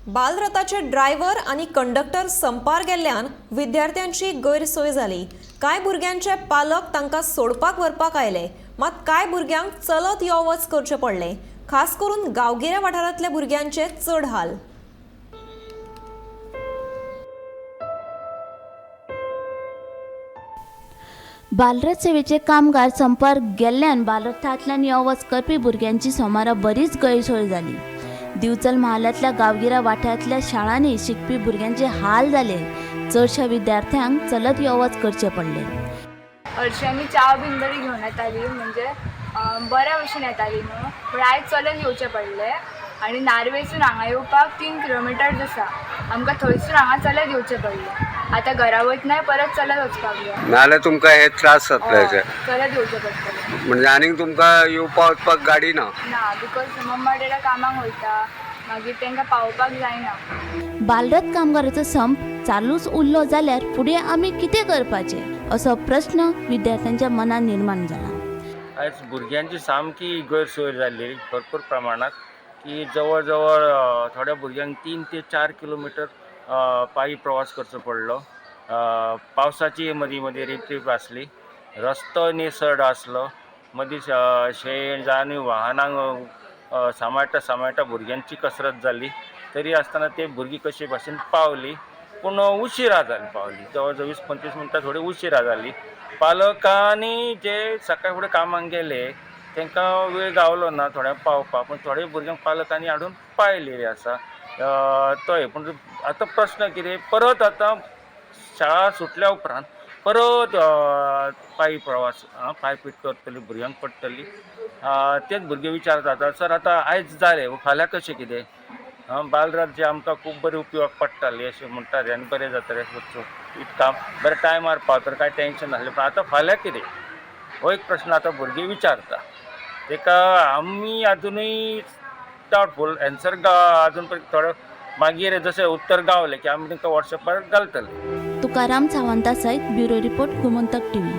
बालरथाचे driver आणि conductor संपार गेल्ल्यान विद्यार्थ्यांची गैरसोय जाली। कांय भुरग्यांचे पालक तांकां सोडपाक व्हरपाक आयले, मात कांय भुरग्यांक चलत यो वच करचें पडलें। खास करून गांवगिऱ्या वाठारांतल्या भुरग्यांचे चड हाल। बालरथ सेवेचे कामगार संपार गेल्ल्यान बालरथांतल्यान यो वच करपी भुरग्यांची सोमारा बरीच गैरसोय जाली। दिवचल म्हालांतल्या गांवगिऱ्या वाठारांतल्या शाळांनी शिकपी भुरग्यांचे हाल जाले। चडशा विद्यार्थ्यांक चलत यो वच करचें पडलें। हरशीं च्या बीन बरी घेवन येताली, म्हणजे बऱ्या भशेन येताली न्हू, पूण आयज चलत येवचें पडलें। आनी नार्वेसून हांगा येवपाक 3 किलोमिटर आसा, आमकां थंयसून हांगा चलत येवचें पडलें। आतां घरा वयतना परत चलत वचपाक जाय, नाल्यार तुमकां हे त्रास जातले। चलत येवचें पडटलें। म्हणजे आनीक तुमकां येवपाक वचपाक गाडी ना? बिकॉज मम्मा डॅडा कामाक वयता, मागीर तांकां पावोवपाक जायना। बालरथ कामगाराचो संप चालूच उरलो जाल्यार फुडें आमी कितें करपाचें असो प्रश्न विद्यार्थ्यांच्या मनात निर्माण जाला। आयज भुरग्यांची सामकी गैरसोय जाल्ली भरपूर प्रमाणात, की जवळ जवळ थोड्या भुरग्यांक 3 ते 4 किलोमिटर पायी प्रवास करचो पडलो। पावसाची मदीं मदीं रिपरिप आसली, रस्तो निसरड आसलो, मदीं शेण आनी वाहनांक सांबाळटा भुरग्यांची कसरत जाली। तरी आसतना ते भुरगीं कशे भाशेन पावली, पूण उशिरा जाली पावली, जवळ जवळ 20-25 मिनटां थोडी उशिरा जाली। पालकांनी जे सकाळी फुडें कामाक गेले तांकां वेळ गावलो ना थोड्यांक पावपाक, पूण थोड्या भुरग्यांक पालकांनी हाडून पायलेली आसा। तो पूण आतां प्रश्न कितें, परत आतां शाळा सुटल्या उपरांत परत पायी प्रवास पायपीट करतली, भुरग्यांक पडटली। तेच भुरगे विचारतात, सर आतां आयज जालें फाल्यां कशें कितें? बालरथ जे आमकां खूब बरी उपयोग पडटाली अशें म्हणटाले आनी बरें जातलें काम बरें टायमार पावतलें, कांय टेंशन नासलें। पूण आतां फाल्यां कितें हो एक प्रश्न आतां भुरगीं विचारता। ताका आमी आजुनूय डावटफूल एन्सर आजून पर्यंत थोडे मागीर जशें उत्तर गावलें की आमी तांकां वॉट्सॅपार घालतले। तुकाराम सावंता सयत ब्युरो रिपोर्ट गोमंतक टीव्ही।